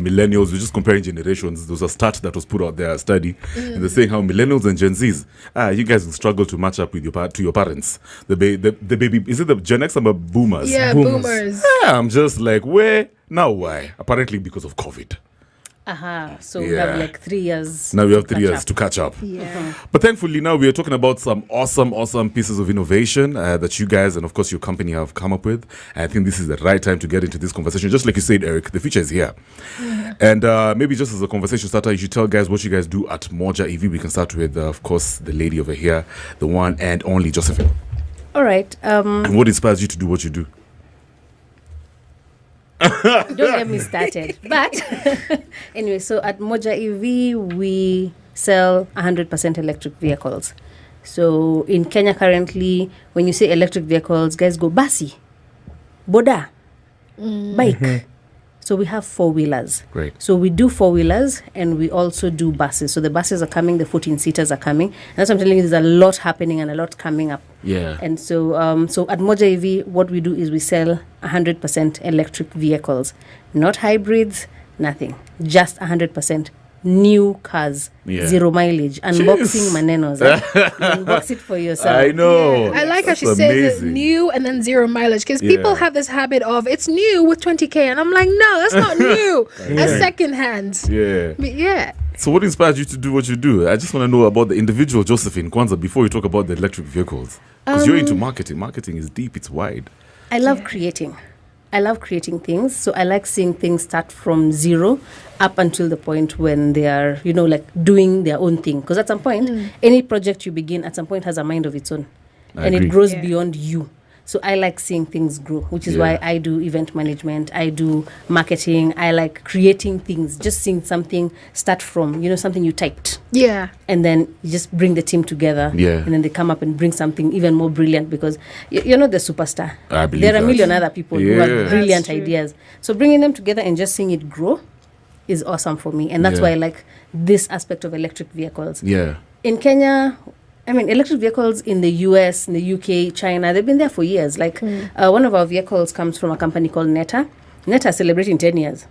millennials, we're just comparing generations. There was a stat that was put out there, a study, and they're saying how millennials and Gen Zs, you guys will struggle to match up with your parents. The baby, is it the Gen X or boomers? Yeah, boomers. Yeah, I'm just like, where? Now why? Apparently because of COVID. So we have like 3 years. Now we have 3 years to catch up. Yeah. But thankfully now we are talking about some awesome pieces of innovation that you guys and of course your company have come up with. And I think this is the right time to get into this conversation. Just like you said, Eric, the future is here. And maybe just as a conversation starter, you should tell guys what you guys do at Moja EV. We can start with, of course, the lady over here, the one and only Josephine. All right. And what inspires you to do what you do? Don't get me started. But anyway, so at Moja EV, we sell 100% electric vehicles. So in Kenya currently, when you say electric vehicles, guys go basi, boda, bike. So we have 4-wheelers. Great. So we do 4-wheelers and we also do buses. So the buses are coming, the 14-seaters are coming. And that's what I'm telling you, there's a lot happening and a lot coming up. Yeah. And so so at Moja EV, what we do is we sell 100% electric vehicles. Not hybrids, nothing. Just 100% new cars, 0 mileage. Unboxing manenos. Unbox it for yourself. I know. I like how she says new and then 0 mileage, because people have this habit of it's new with 20K, and I'm like, no, that's not new. That's secondhand. Yeah. But yeah. So what inspired you to do what you do? I just want to know about the individual Josephine Kwanzaa before we talk about the electric vehicles. Because you're into marketing. Marketing is deep, it's wide. I love creating. I love creating things. So I like seeing things start from zero up until the point when they are, like doing their own thing. Because at some point, any project you begin at some point has a mind of its own. I and agree. It grows beyond you. So I like seeing things grow, which is why I do event management. I do marketing. I like creating things, just seeing something start from, something you typed. Yeah. And then you just bring the team together. Yeah. And then they come up and bring something even more brilliant, because you're not the superstar. I believe there are a that. million other people who have brilliant That's true. ideas. So bringing them together and just seeing it grow is awesome for me. And that's why I like this aspect of electric vehicles. Yeah. In Kenya, electric vehicles in the US, in the UK, China, they've been there for years. Like one of our vehicles comes from a company called Neta. Neta is celebrating 10 years.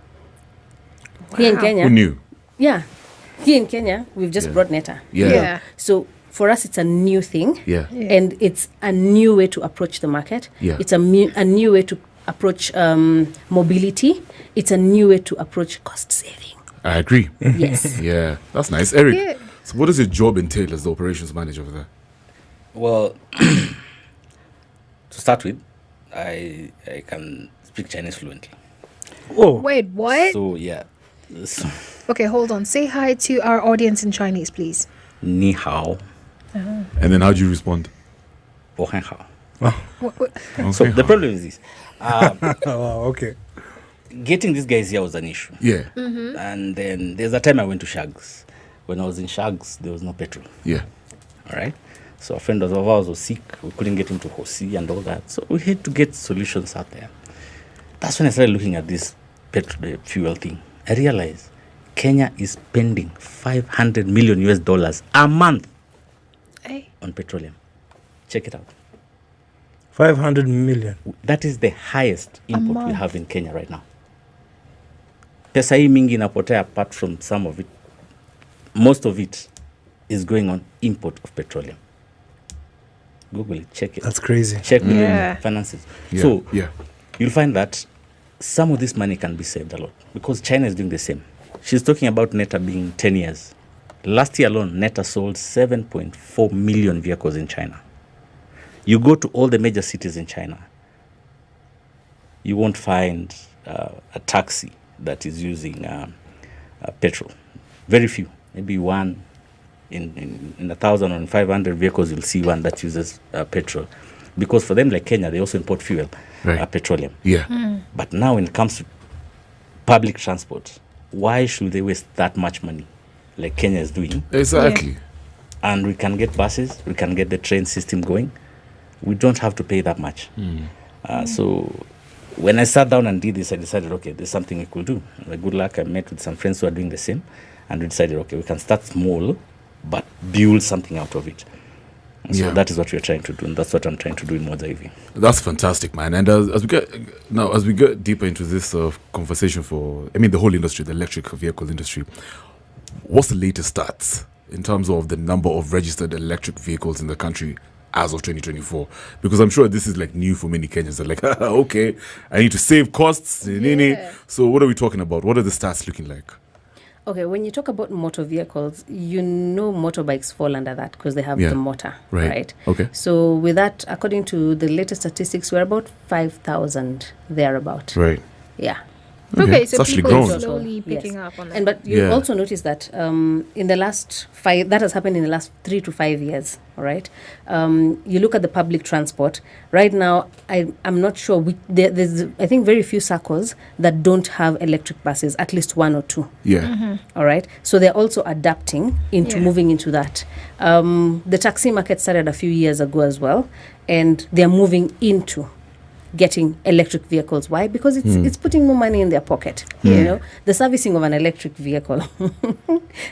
Wow. Here in Kenya. Who knew? Yeah. Here in Kenya, we've just brought Neta. Yeah. So for us, it's a new thing. Yeah. And it's a new way to approach the market. Yeah. It's a new way to approach mobility. It's a new way to approach cost saving. I agree. Yes. Yeah. That's nice. Eric, Yeah. so what does your job entail as the operations manager over there? Well, to start with, I can speak Chinese fluently. Oh, Wait, what? So, yeah. So, Okay, hold on. Say hi to our audience in Chinese, please. ni hao, And then how do you respond? wo hen hao. Okay. So, the problem is this. oh, okay. Getting these guys here was an issue. Yeah. And then there's a time I went to Shags. When I was in Shags, there was no petrol. Yeah. All right. So a friend of ours was sick. We couldn't get him to Hosi and all that. So we had to get solutions out there. That's when I started looking at this petrol fuel thing. I realized Kenya is spending $500 million a month Hey. on petroleum. Check it out. 500 million. That is the highest import we month. have in Kenya right now. Pesa hii mingi inapotea apart from some of it. Most of it is going on import of petroleum. Google it, check it. That's crazy. Check with Yeah. finances. Yeah. So yeah. you'll find that some of this money can be saved a lot because China is doing the same. She's talking about Neta being 10 years. Last year alone, Neta sold 7.4 million vehicles in China. You go to all the major cities in China, you won't find a taxi that is using petrol. Very few. Maybe one in 1,000 or in 500 vehicles, you'll see one that uses petrol. Because for them, like Kenya, they also import fuel, Right. petroleum. Yeah. But now when it comes to public transport, why should they waste that much money like Kenya is doing? Exactly. And we can get buses, we can get the train system going. We don't have to pay that much. So when I sat down and did this, I decided, okay, there's something we could do. With good luck, I met with some friends who are doing the same. And we decided, okay, we can start small, but build something out of it. So that is what we're trying to do, and that's what I'm trying to do in Moja EV. That's fantastic, man. And as we get deeper into this conversation the whole industry, the electric vehicle industry, what's the latest stats in terms of the number of registered electric vehicles in the country as of 2024? Because I'm sure this is like new for many Kenyans. They're like, okay, I need to save costs. So what are we talking about? What are the stats looking like? Okay, when you talk about motor vehicles, motorbikes fall under that because they have the motor, right? Okay. So with that, according to the latest statistics, we're about 5,000 thereabout. Right. Yeah. Okay, so It's actually people are grown. slowly picking up on that. But you also notice that in the last that has happened in the last 3 to 5 years, all right? You look at the public transport. Right now, I'm not sure. There's, I think, very few circles that don't have electric buses, at least 1 or 2. Yeah. All right? So they're also adapting into moving into that. The taxi market started a few years ago as well, and they're moving into getting electric vehicles. Why? Because it's putting more money in their pocket. You know, the servicing of an electric vehicle.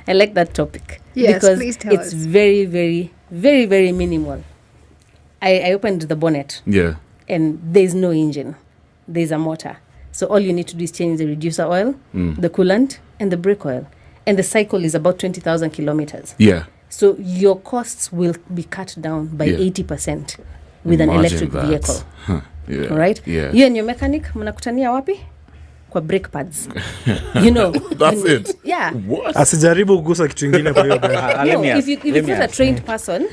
I like that topic. Yes, because please tell it's us. very, very, very, very minimal. I opened the bonnet. Yeah. And there's no engine. There's a motor. So all you need to do is change the reducer oil, the coolant, and the brake oil. And the cycle is about 20,000 kilometers. Yeah. So your costs will be cut down by 80% with an Imagine electric that. vehicle. Yeah. All right? Yeah. You and your mechanic, mnakutania wapi? Kwa brake pads. You know. That's it. Yeah. What? Asijaribu kugusa kitu ingine kwa hiyo gari. Let No, me if ask. it's not a trained person,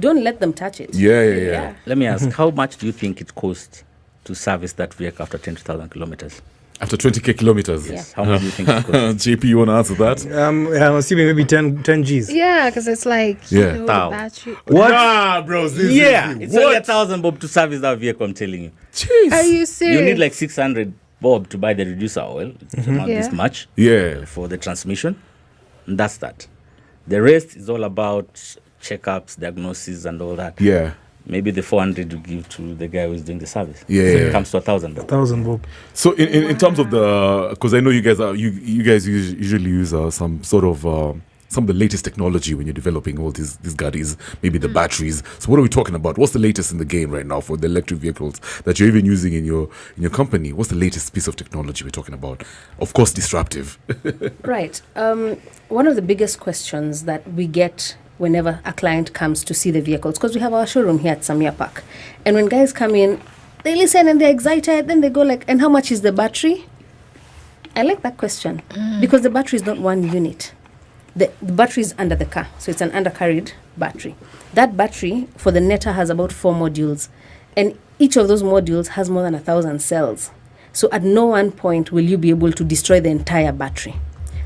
don't let them touch it. Yeah. Let me ask, how much do you think it costs to service that vehicle after 20,000 kilometers? After 20k kilometers. Yeah. How much do you think it costs? JP, you want to answer that? I'm assuming maybe 10 Gs. Yeah, because it's like, Yeah. the Thou. battery. What? Ah, bros. This Yeah, is it's only 1,000 bob to service that vehicle, I'm telling you. Jeez. Are you serious? You need like 600 bob to buy the reducer oil. It's not Yeah. this much Yeah. for the transmission. And that's that. The rest is all about checkups, diagnosis, and all that. Yeah. Maybe the 400 you give to the guy who's doing the service. Yeah, So yeah. it comes to 1,000 bob. 1,000 bob. So in terms of because I know you guys usually use some sort of some of the latest technology when you're developing all these gadgets, maybe the batteries. So what are we talking about? What's the latest in the game right now for the electric vehicles that you're even using in your company? What's the latest piece of technology we're talking about? Of course, disruptive. Right. One of the biggest questions that we get whenever a client comes to see the vehicles, because we have our showroom here at Samia Park, and when guys come in, they listen and they're excited, then they go like, and how much is the battery? I like that question because the battery is not one unit. The battery is under the car, so it's an undercarried battery. That battery for the Netta has about 4 modules, and each of those modules has more than 1,000 cells. So at no one point will you be able to destroy the entire battery.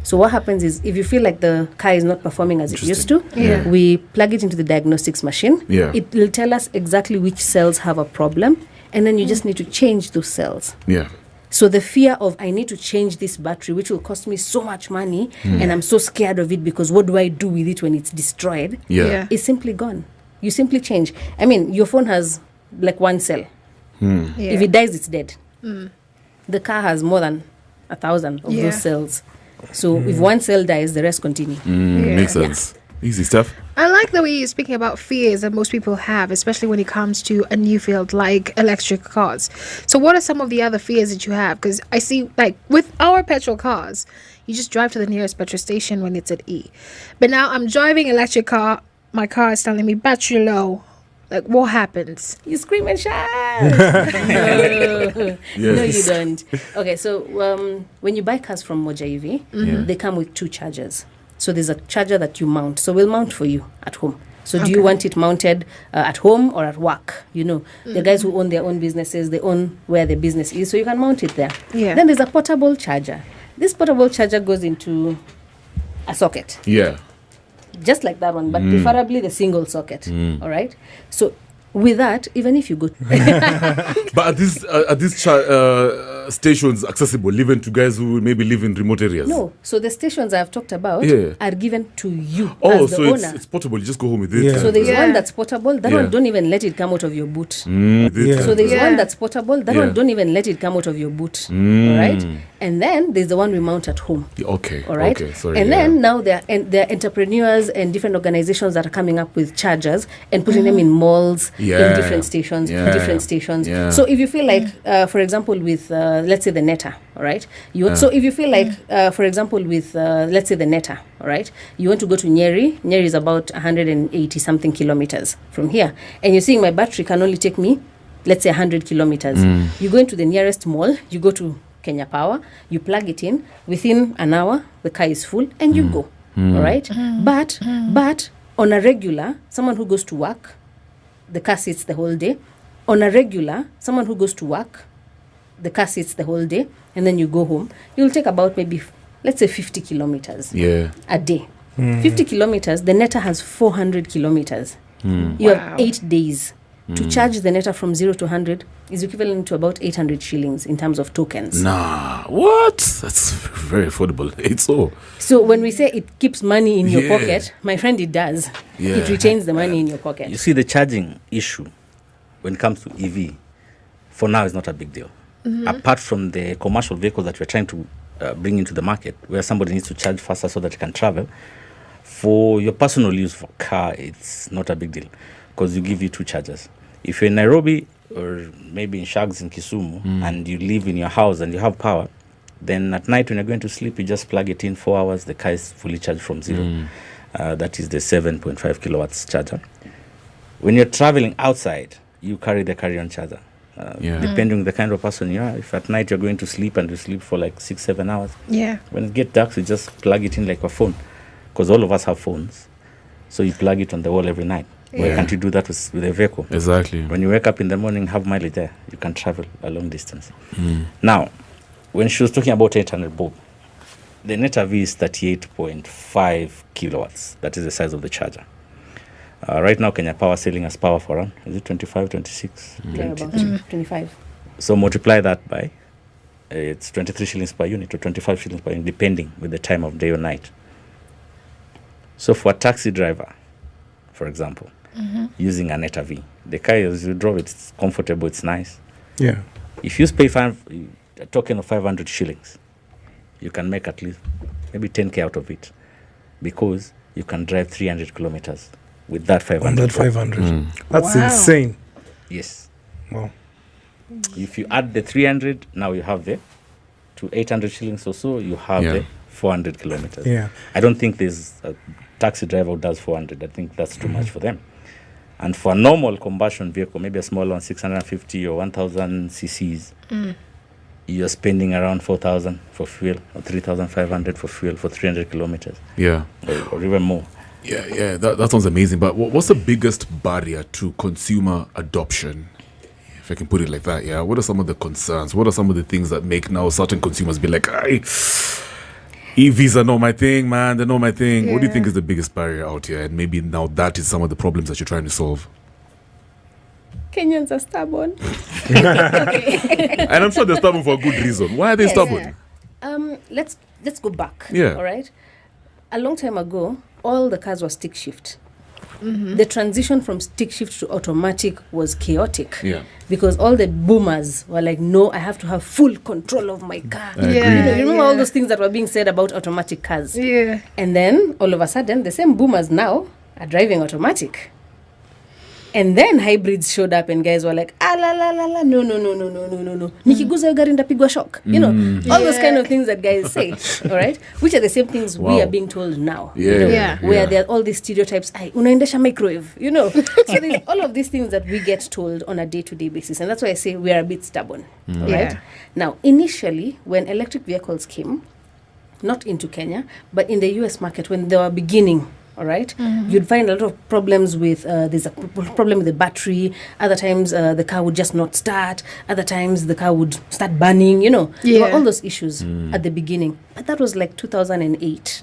So what happens is, if you feel like the car is not performing as it used to, we plug it into the diagnostics machine. Yeah. It will tell us exactly which cells have a problem, and then you just need to change those cells. Yeah. So the fear of, I need to change this battery, which will cost me so much money, and I'm so scared of it because what do I do with it when it's destroyed? Yeah. Is simply gone. You simply change. I mean, your phone has like 1 cell. If it dies, it's dead. The car has more than 1,000 of those cells. So if 1 cell dies, the rest continue. Makes sense. Easy stuff. I like the way you're speaking about fears that most people have, especially when it comes to a new field like electric cars. So what are some of the other fears that you have? Because I see, like, with our petrol cars, you just drive to the nearest petrol station when it's at E. But now I'm driving electric car. My car is telling me battery low. Like, what happens? You scream and shout. No, Yes. you don't. Okay, so when you buy cars from Moja EV, they come with 2 chargers. So there's a charger that you mount. So we'll mount for you at home. So do you want it mounted at home or at work? You know, the guys who own their own businesses, they own where the business is, so you can mount it there. Yeah. Then there's a portable charger. This portable charger goes into a socket, Yeah. just like that one, but preferably the single socket. All right. So with that, even if you go, But at this stations accessible even to guys who maybe live in remote areas? No. So the stations I've talked about Yeah. are given to you Oh, as the so owner. it's portable. You just go home with it. Yeah. So there's Yeah. one that's portable. That Yeah. one, don't even let it come out of your boot. With it. Yeah. So there's Yeah. one that's portable. That Yeah. one, don't even let it come out of your boot. All right. And then there's the one we mount at home. Okay. All right. Okay. Sorry. And yeah. then now there are entrepreneurs and different organizations that are coming up with chargers and putting them in malls, Yeah. in different stations, Yeah. different stations. Yeah. So if you feel like, for example, with let's say the Netta, all right. So if you feel like, for example, with let's say the Netta, all right, you want to go to Nyeri. Nyeri is about 180 something kilometers from here, and you're seeing my battery can only take me, let's say 100 kilometers. You go into the nearest mall. You go to Kenya Power, you plug it in, within an hour the car is full and you go. All right. But on a regular, someone who goes to work, the car sits the whole day. On a regular, someone who goes to work, the car sits the whole day, and then you go home, you'll take about maybe, let's say 50 kilometers Yeah. a day. 50 kilometers, the Netta has 400 kilometers. You Wow. have 8 days. To charge the Netta from 0 to 100 is equivalent to about 800 shillings in terms of tokens. Nah. What? That's very affordable. It's all. So when we say it keeps money in your Yeah. pocket, my friend, it does. Yeah. It retains the money in your pocket. You see, the charging issue when it comes to EV, for now, is not a big deal. Apart from the commercial vehicles that we're trying to bring into the market, where somebody needs to charge faster so that it can travel, for your personal use for car, it's not a big deal because you give you 2 chargers. If you're in Nairobi or maybe in Shags in Kisumu and you live in your house and you have power, then at night when you're going to sleep, you just plug it in 4 hours, the car is fully charged from zero. That is the 7.5 kilowatts charger. When you're traveling outside, you carry the carry-on charger. Yeah. Depending on the kind of person you are. If at night you're going to sleep and you sleep for like 6-7 hours, Yeah. when it gets dark, you just plug it in like a phone, because all of us have phones. So you plug it on the wall every night. Why Yeah. can't you do that with a vehicle? Exactly. When you wake up in the morning, have mileage there. You can travel a long distance. Now, when she was talking about 800 bulb, the Netta V is 38.5 kilowatts. That is the size of the charger. Right now, Kenya Power selling us power for around, is it 25, 26? Yeah, about 25. So multiply that by, it's 23 shillings per unit or 25 shillings per unit, depending with the time of day or night. So for a taxi driver, for example, using a Netta V, the car, as you drove it, it's comfortable, it's nice. Yeah. If you pay a token of 500 shillings, you can make at least maybe 10k out of it, because you can drive 300 kilometers with that 500. On that 500. That's Wow. insane. Yes. Wow. If you add the 300, now you have the to 800 shillings or so, you have Yeah. the 400 kilometers. Yeah. I don't think there's a taxi driver who does 400. I think that's too much for them. And for a normal combustion vehicle, maybe a small one, 650 or 1000 cc's, you're spending around 4,000 for fuel or 3,500 for fuel for 300 kilometers Yeah. or even more. Yeah. That sounds amazing. But what's the biggest barrier to consumer adoption? If I can put it like that, yeah. What are some of the concerns? What are some of the things that make now certain consumers be like, EVs are not my thing, man. They're not my thing. What do you Yeah. think is the biggest barrier out here? And maybe now that is some of the problems that you're trying to solve. Kenyans are stubborn. And I'm sure they're stubborn for a good reason. Why are they Yes. stubborn? Let's go back. Yeah. All right. A long time ago, all the cars were stick shift. The transition from stick shift to automatic was chaotic. Yeah. Because all the boomers were like, no, I have to have full control of my car. I agree. You know, you remember all Yeah. those things that were being said about automatic cars? Yeah. And then all of a sudden, the same boomers now are driving automatic. And then hybrids showed up and guys were like, no. Nikiguza hiyo gari ndapigwa shock. You know, all those kind of things that guys say, all right? Which are the same things we Wow. are being told now. Yeah. You know, Yeah. where there are all these stereotypes, unaendesha microwave, you know. So there's all of these things that we get told on a day-to-day basis. And that's why I say we are a bit stubborn, all right? Yeah. Now, initially, when electric vehicles came, not into Kenya, but in the US market, when they were beginning, all right, you'd find a lot of problems with, there's a problem with the battery. Other times, the car would just not start. Other times, the car would start burning, you know. There were Yeah. all those issues at the beginning. But that was like 2008.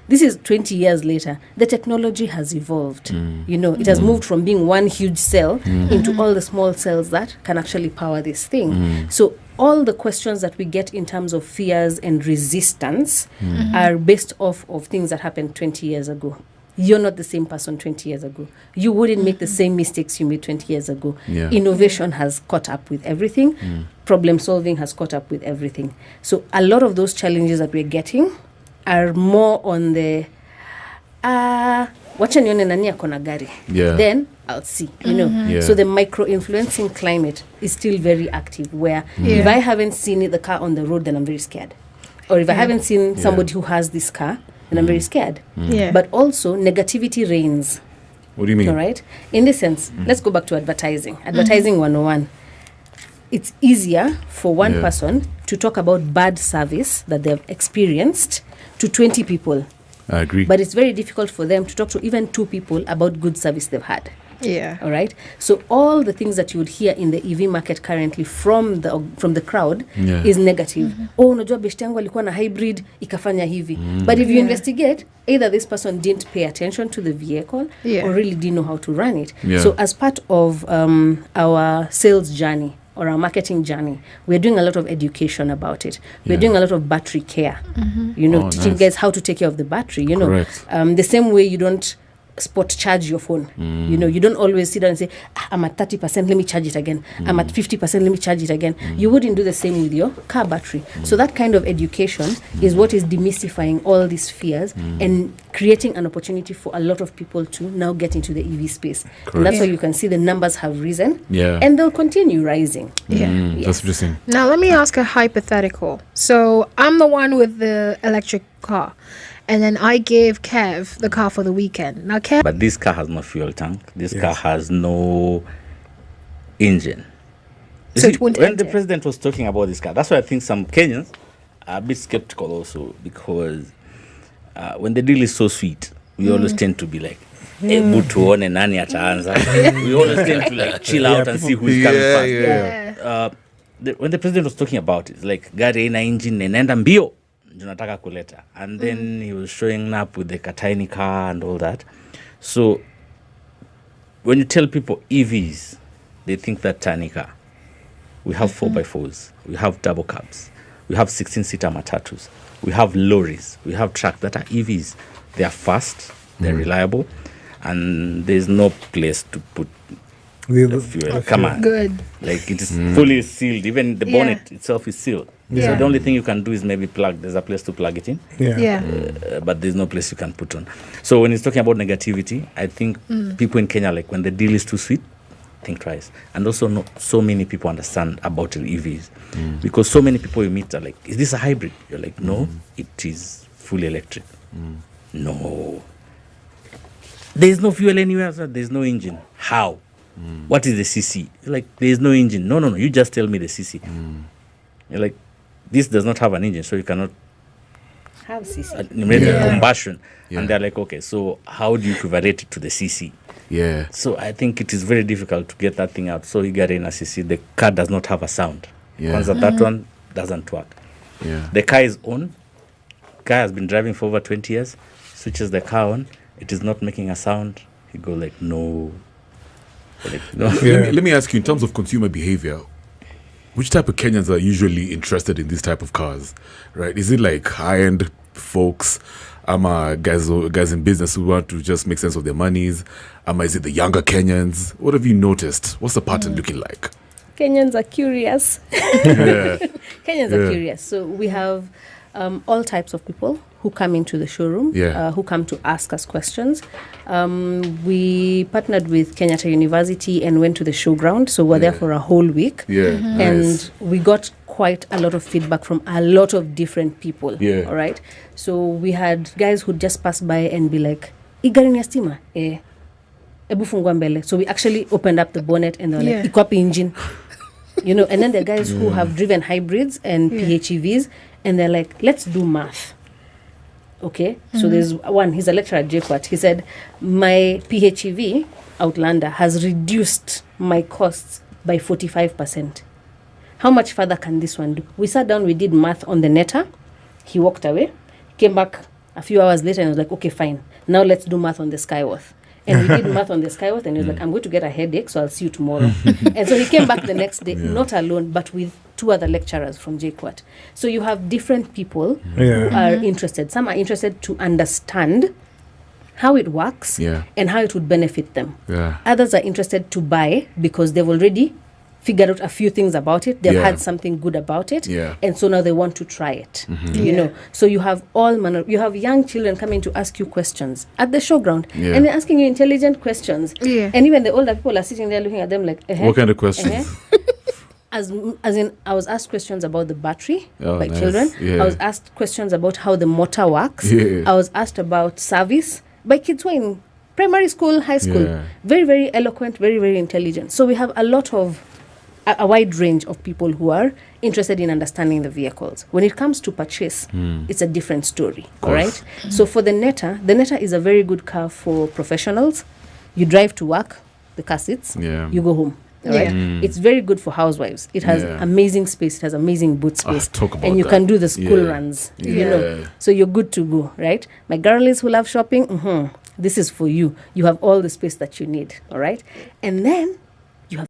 This is 20 years later. The technology has evolved. You know, it has moved from being one huge cell into all the small cells that can actually power this thing. So all the questions that we get in terms of fears and resistance are based off of things that happened 20 years ago. You're not the same person 20 years ago. You wouldn't make the same mistakes you made 20 years ago. Yeah. Innovation has caught up with everything. Problem solving has caught up with everything. So a lot of those challenges that we're getting are more on the wacha nione nani ako na gari. Yeah. Then I'll see, you know. Yeah. So the micro-influencing climate is still very active, where if I haven't seen the car on the road, then I'm very scared. Or if I haven't seen somebody who has this car, then I'm very scared. Yeah. But also negativity reigns. What do you mean? All right. In this sense, let's go back to advertising. Advertising 101. It's easier for one person to talk about bad service that they've experienced to 20 people. I agree. But it's very difficult for them to talk to even 2 people about good service they've had. Yeah. All right. So all the things that you would hear in the EV market currently from the crowd is negative. Oh, unajua beshte yangu alikuwa na hybrid ikafanya hivi. But if you investigate, either this person didn't pay attention to the vehicle or really didn't know how to run it. Yeah. So as part of our sales journey or our marketing journey, we're doing a lot of education about it. We're doing a lot of battery care. You know, teaching guys how to take care of the battery. You know, Correct. The same way you don't spot charge your phone. You know, you don't always sit down and say, I'm at 30%, let me charge it again. I'm at 50%, let me charge it again. You wouldn't do the same with your car battery. So that kind of education is what is demystifying all these fears and creating an opportunity for a lot of people to now get into the EV space. And that's why you can see the numbers have risen and they'll continue rising. That's interesting. Now, let me ask a hypothetical. So, I'm the one with the electric car, and then I gave Kev the car for the weekend. Now, Kev... But this car has no fuel tank. This car has no engine. You So see, it won't when enter. the president was talking about this car, that's why I think some Kenyans are a bit skeptical also, because when the deal is so sweet, we always tend to be like, hebu tuone nani ataanza. We always tend to like chill out and see who's coming first. When the president was talking about it, it's like gari ina engine inaenda mbio ndio nataka kuleta, and then he was showing up with the Kataini car and all that. So when you tell people EVs, they think that tiny car. We have 4x4s, we have double cabs, we have 16-seater matatus, we have lorries, we have trucks that are EVs. They are fast, they're reliable, and there's no place to put the fuel. Come on. Good. Like it is fully sealed. Even the bonnet itself is sealed. So the only thing you can do is maybe plug. There's a place to plug it in. But there's no place you can put on. So when he's talking about negativity, I think people in Kenya, like when the deal is too sweet, think twice. And also not so many people understand about the EVs. Because so many people you meet are like, is this a hybrid? You're like, no, it is fully electric. No. There's no fuel anywhere. So there's no engine. How? What is the CC? Like, there's no engine. No. You just tell me the CC. You're like, this does not have an engine, so you cannot Have CC. combustion. And they're like, okay, so how do you equivalent it to the CC? Yeah. So I think it is very difficult to get that thing out. So you get in a CC, the car does not have a sound. Once that one doesn't work. Yeah. The car is on. Guy has been driving for over 20 years. Switches the car on. It is not making a sound. He go like, no. Like, no. Let me ask you, in terms of consumer behavior, which type of Kenyans are usually interested in this type of cars, right? Is it like high-end folks? Guys in business who want to just make sense of their monies? Is it the younger Kenyans? What have you noticed? What's the pattern looking like? Kenyans are curious. Kenyans are curious. So we have all types of people who come into the showroom, who come to ask us questions. We partnered with Kenyatta University and went to the showground. So we're there for a whole week. And we got quite a lot of feedback from a lot of different people. All right. So we had guys who just pass by and be like, "Igari ni ya stima?" Ebu fungua mbele. So we actually opened up the bonnet and they were like, "Iko wapi engine?" You know, and then there are guys who have driven hybrids and PHEVs, and they're like, let's do math. Okay, so there's one, he's a lecturer at JPAT. He said, my PHEV Outlander has reduced my costs by 45%. How much further can this one do? We sat down, we did math on the netter. He walked away, came back a few hours later and was like, okay, fine. Now let's do math on the Skyworth. And we did math on the Skyworth, and he was like, I'm going to get a headache, so I'll see you tomorrow. And so he came back the next day, not alone, but with 2 other lecturers from JKUAT. So you have different people who are interested. Some are interested to understand how it works and how it would benefit them. Others are interested to buy because they've already figured out a few things about it. They've had something good about it. And so now they want to try it. You know, so you have all manner. You have young children coming to ask you questions at the showground. And they're asking you intelligent questions. And even the older people are sitting there looking at them like, what kind of questions? As in, I was asked questions about the battery by children. I was asked questions about how the motor works. I was asked about service by kids who are in primary school, high school. Very, very eloquent, very, very intelligent. So we have a lot of, a wide range of people who are interested in understanding the vehicles. When it comes to purchase, it's a different story, all right? So for the Netta is a very good car for professionals. You drive to work, the car sits, you go home. All right. It's very good for housewives. It has amazing space. It has amazing boot space. And you can do the school runs, you know. So you're good to go, right? My girlies who love shopping, this is for you. You have all the space that you need, all right? And then